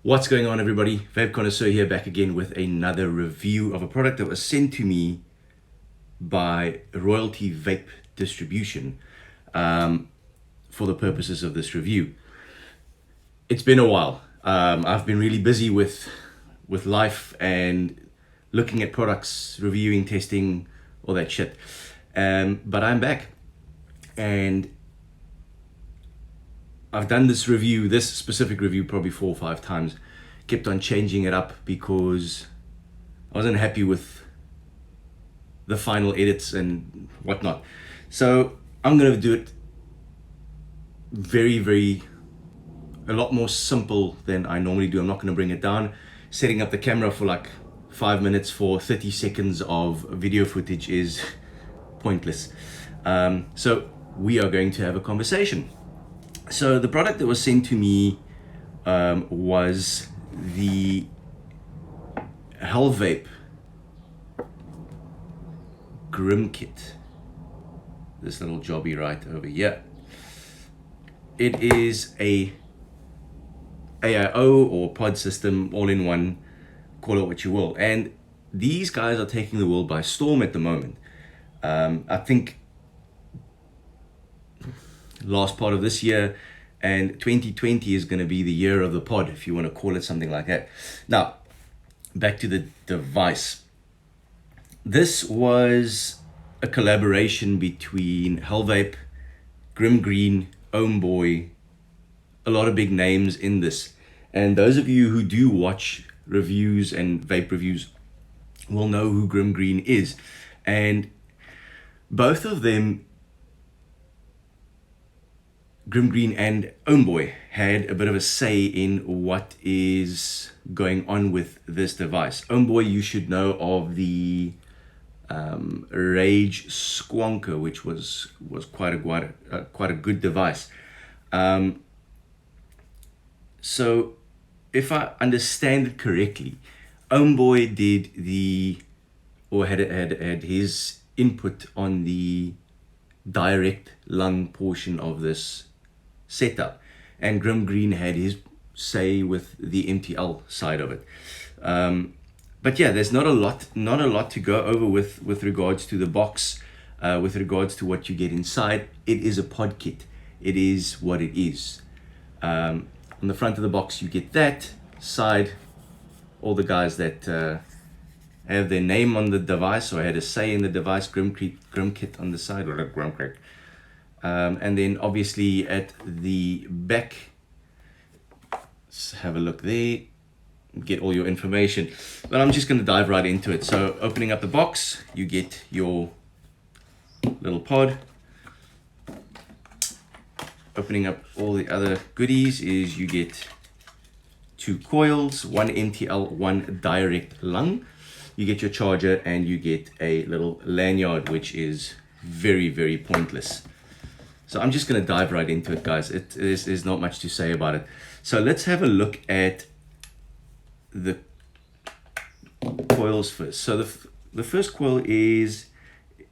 What's going on, everybody? Vape Connoisseur here, back again with another review of a product that was sent to me by Royalty Vape Distribution for the purposes of this review. It's been a while. I've been really busy with life and looking at products, reviewing, testing, all that shit. But I'm back, and I've done this specific review, probably 4 or 5 times. Kept on changing it up because I wasn't happy with the final edits and whatnot. So I'm going to do it a lot more simple than I normally do. I'm not going to bring it down. Setting up the camera for like 5 minutes for 30 seconds of video footage is pointless. So we are going to have a conversation. So the product that was sent to me was the Hellvape Grimm Kit. This little jobby right over here. It is a AIO or pod system, all in one, call it what you will. And these guys are taking the world by storm at the moment. I think last part of this year and 2020 is going to be the year of the pod, if you want to call it something like that. Now, back to the device. This was a collaboration between Hellvape, Grimm Green, Homeboy, a lot of big names in this. And those of you who do watch reviews and vape reviews will know who Grimm Green is. And both of them, Grimm Green and Homeboy, had a bit of a say in what is going on with this device. Homeboy, you should know of the Rage Squonker, which was quite a good device. So if I understand it correctly, Homeboy had his input on the direct lung portion of this setup, and Grimm Green had his say with the MTL side of it. But yeah, there's not a lot to go over with regards to the box, with regards to what you get inside. It is a pod kit. It is what it is. On the front of the box, you get that. Side, all the guys that have their name on the device or had a say in the device, Grimm Kit on the side, or Grimm Kit. And then obviously at the back, let's have a look there, get all your information. But I'm just going to dive right into it. So opening up the box, you get your little pod. Opening up all the other goodies is you get 2 coils, 1 MTL, 1 direct lung. You get your charger, and you get a little lanyard, which is very pointless. So I'm just going to dive right into it, guys. There's not much to say about it. So let's have a look at the coils first. So the first coil is,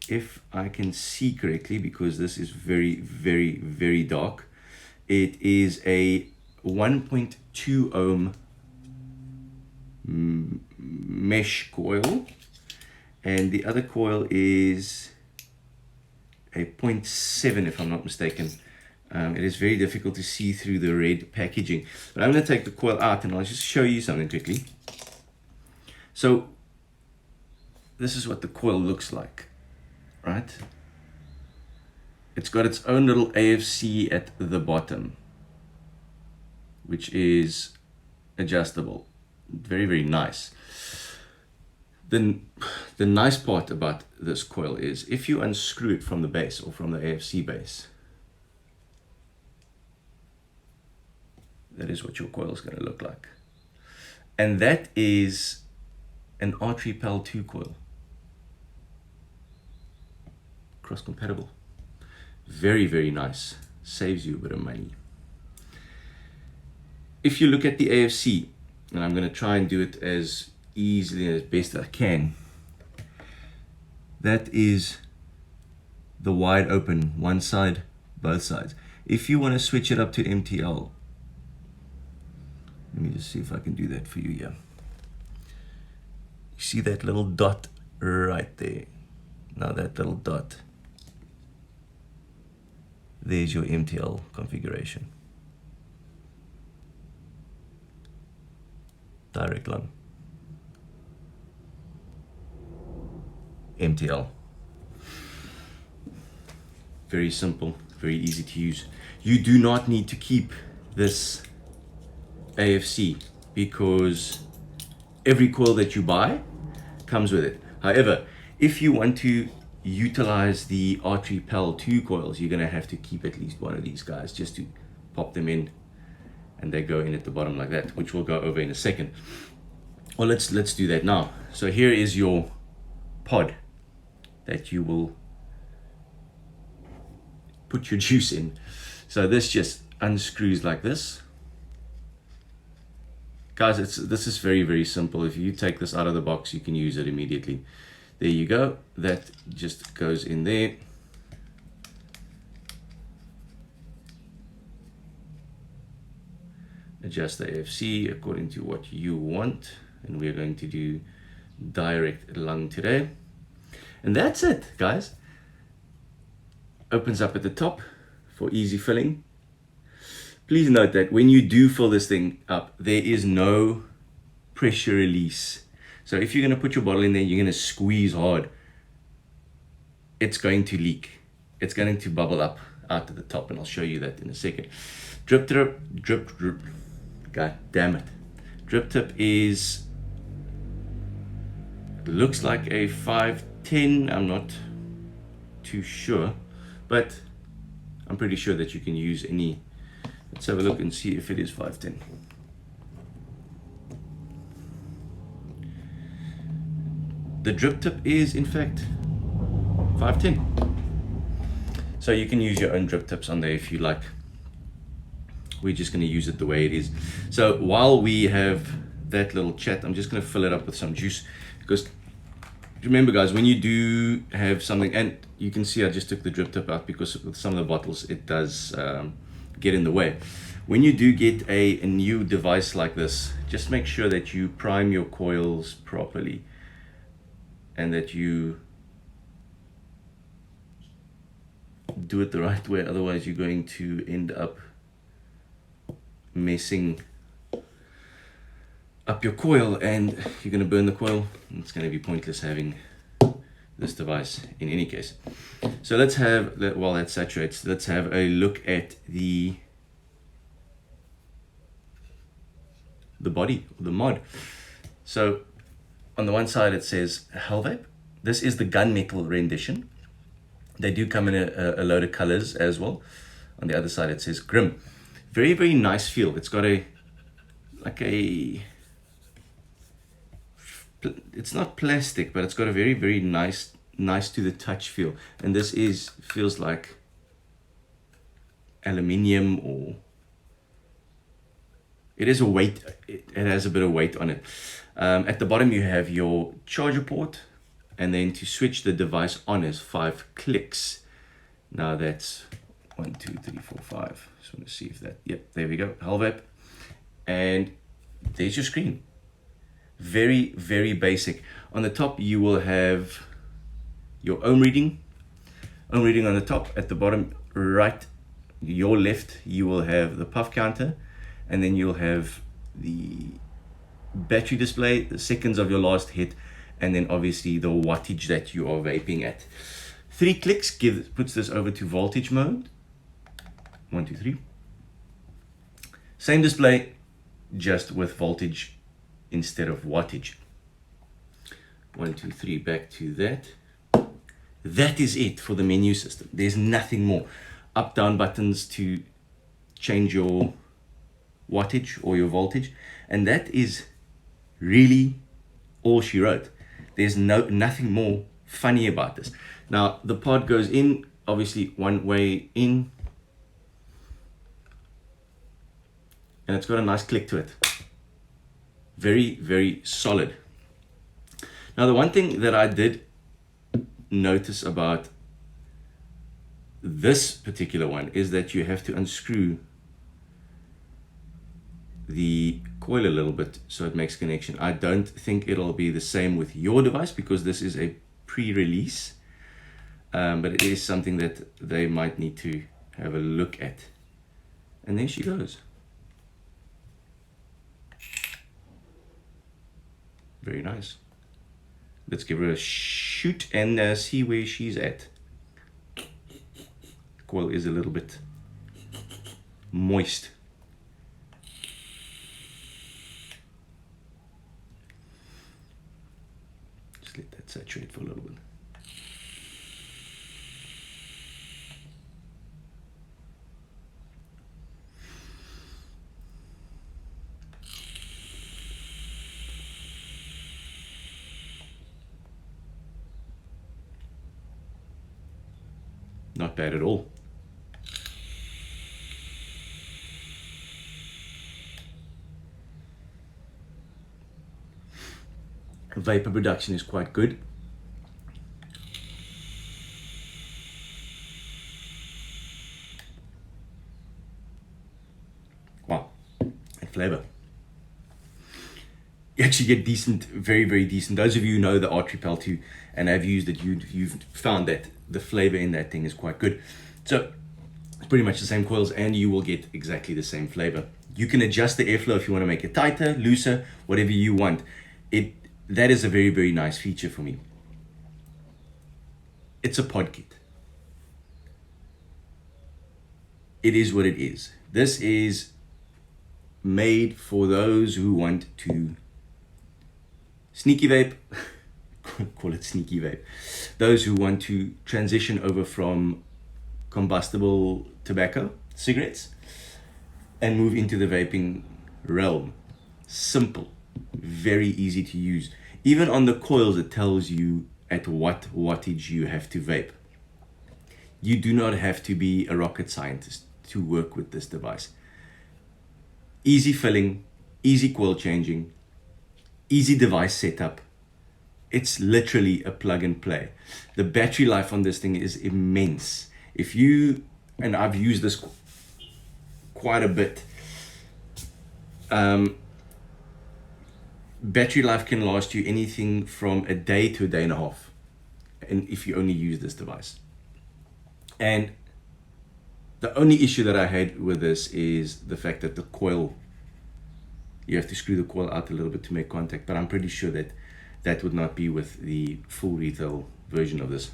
if I can see correctly, because this is very dark, it is a 1.2 ohm mesh coil, and the other coil is a 0.7, if I'm not mistaken. It is very difficult to see through the red packaging, but I'm going to take the coil out and I'll just show you something quickly. So this is what the coil looks like, right? It's got its own little AFC at the bottom, which is adjustable. Very nice. The nice part about this coil is if you unscrew it from the base or from the AFC base, that is what your coil is going to look like. And that is an R3PAL2 coil. Cross compatible. Very nice. Saves you a bit of money. If you look at the AFC, and I'm going to try and do it as easily and as best I can, that is the wide open, one side, both sides. If you want to switch it up to MTL, Let me just see if I can do that for you here. You see that little dot right there? Now that little dot, there's your MTL configuration. Direct lung. MTL. Very simple, very easy to use. You do not need to keep this AFC because every coil that you buy comes with it. However, if you want to utilize the Archery PAL 2 coils, you're going to have to keep at least one of these guys just to pop them in, and they go in at the bottom like that, which we'll go over in a second. Well, let's do that now. So here is your pod that you will put your juice in. So this just unscrews like this. Guys, this is very, very simple. If you take this out of the box, you can use it immediately. There you go. That just goes in there. Adjust the AFC according to what you want. And we're going to do direct lung today. And that's it, guys. Opens up at the top for easy filling. Please note that when you do fill this thing up, there is no pressure release. So if you're going to put your bottle in there, you're going to squeeze hard, it's going to leak. It's going to bubble up out to the top, and I'll show you that in a second. Drip tip, drip. God damn it. Drip tip is, looks like a 510. I'm not too sure, but I'm pretty sure that you can use any. Let's have a look and see if it is 510. The drip tip is in fact 510. So you can use your own drip tips on there if you like. We're just going to use it the way it is. So while we have that little chat, I'm just going to fill it up with some juice, because remember guys, when you do have something, and you can see I just took the drip tip out because with some of the bottles it does get in the way. When you do get a new device like this, just make sure that you prime your coils properly and that you do it the right way. Otherwise you're going to end up messing up your coil and you're going to burn the coil. It's going to be pointless having this device in any case. So let's have, while that saturates, let's have a look at the body, the mod. So on the one side it says Hellvape. This is the gunmetal rendition. They do come in a load of colors as well. On the other side it says Grimm. Very, very nice feel. It's got a, like a, it's not plastic, but it's got a very, very nice to the touch feel. And this feels like aluminium, or it is a weight, it has a bit of weight on it. At the bottom you have your charger port, and then to switch the device on is 5 clicks. Now that's 1, 2, 3, 4, 5. Just want to see if that, yep, there we go, Hellvape. And there's your screen. Very, very basic. On the top you will have your ohm reading on the top. At the bottom right, your left, you will have the puff counter, and then you'll have the battery display, the seconds of your last hit, and then obviously the wattage that you are vaping at. 3 clicks puts this over to voltage mode. 1, 2, 3. Same display, just with voltage instead of wattage. 1, 2, 3, back to that. That is it for the menu system. There's nothing more. Up, down buttons to change your wattage or your voltage, and that is really all she wrote. There's nothing more funny about this. Now the pod goes in, obviously one way in, and it's got a nice click to it. Very, very solid. Now the one thing that I did notice about this particular one is that you have to unscrew the coil a little bit so it makes connection. I don't think it'll be the same with your device because this is a pre-release, but it is something that they might need to have a look at. And there she goes. Very nice. Let's give her a shoot and see where she's at. The coil is a little bit moist. Just let that saturate for a little bit. Not bad at all. Vapor production is quite good. Wow, and flavor. You actually get decent, very, very decent. Those of you who know the Archery Pal 2 and have used it, you've found that the flavor in that thing is quite good. So it's pretty much the same coils and you will get exactly the same flavor. You can adjust the airflow if you want to make it tighter, looser, whatever you want. That is a very, very nice feature for me. It's a pod kit. It is what it is. This is made for those who want to sneaky vape, call it sneaky vape. Those who want to transition over from combustible tobacco, cigarettes, and move into the vaping realm. Simple, very easy to use. Even on the coils, it tells you at what wattage you have to vape. You do not have to be a rocket scientist to work with this device. Easy filling, easy coil changing, easy device setup. It's literally a plug and play. The battery life on this thing is immense. And I've used this quite a bit. Battery life can last you anything from a day to a day and a half, and if you only use this device. And the only issue that I had with this is the fact that the coil, you have to screw the coil out a little bit to make contact, but I'm pretty sure that that would not be with the full retail version of this.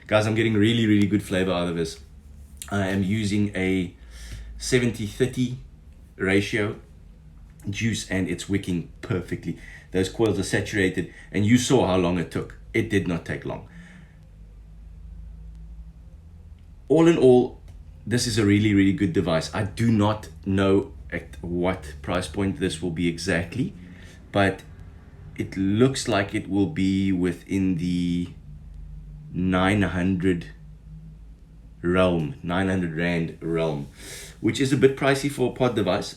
Guys, I'm getting really, really good flavor out of this. I am using a 70-30 ratio juice and it's wicking perfectly. Those coils are saturated and you saw how long it took. It did not take long. All in all, this is a really, really good device. I do not know at what price point this will be exactly, but it looks like it will be within the 900 realm, 900 Rand realm, which is a bit pricey for a pod device.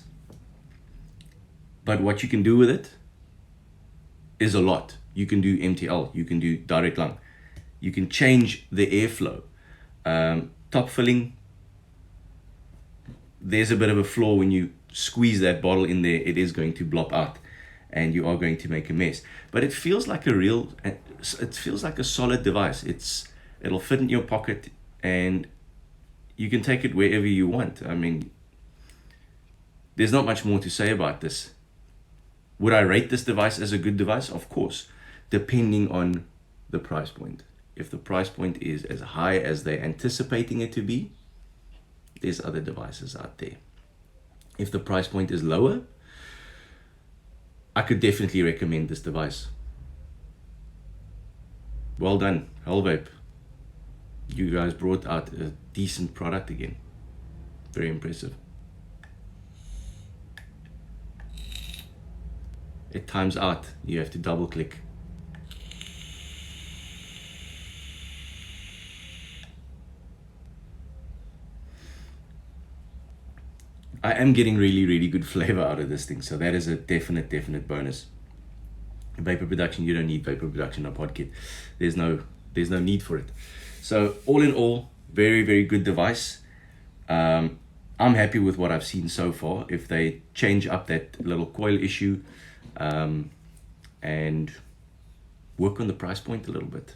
But what you can do with it is a lot. You can do MTL, you can do direct lung, you can change the airflow. Top filling, there's a bit of a flaw when you squeeze that bottle in there, it is going to blop out and you are going to make a mess. But it feels like it feels like a solid device. It'll fit in your pocket and you can take it wherever you want. I mean, there's not much more to say about this. Would I rate this device as a good device? Of course, depending on the price point. If the price point is as high as they're anticipating it to be, there's other devices out there. If the price point is lower, I could definitely recommend this device. Well done, Hellvape. You guys brought out a decent product again. Very impressive. It times out. You have to double click. I am getting really good flavor out of this thing, so that is a definite bonus. Vapor production, you don't need vapor production on pod kit. There's no need for it. So all in all, very good device. I'm happy with what I've seen so far. If they change up that little coil issue and work on the price point a little bit.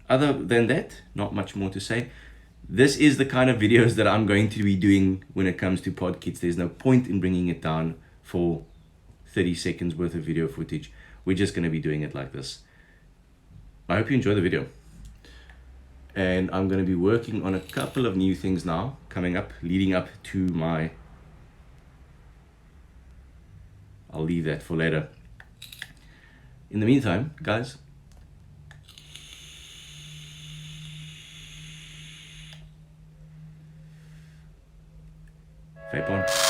Other than that, not much more to say. This is the kind of videos that I'm going to be doing when it comes to pod kits. There's no point in bringing it down for 30 seconds worth of video footage. We're just going to be doing it like this. I hope you enjoy the video. And I'm going to be working on a couple of new things now, coming up, leading up to my... I'll leave that for later. In the meantime, guys, vape on.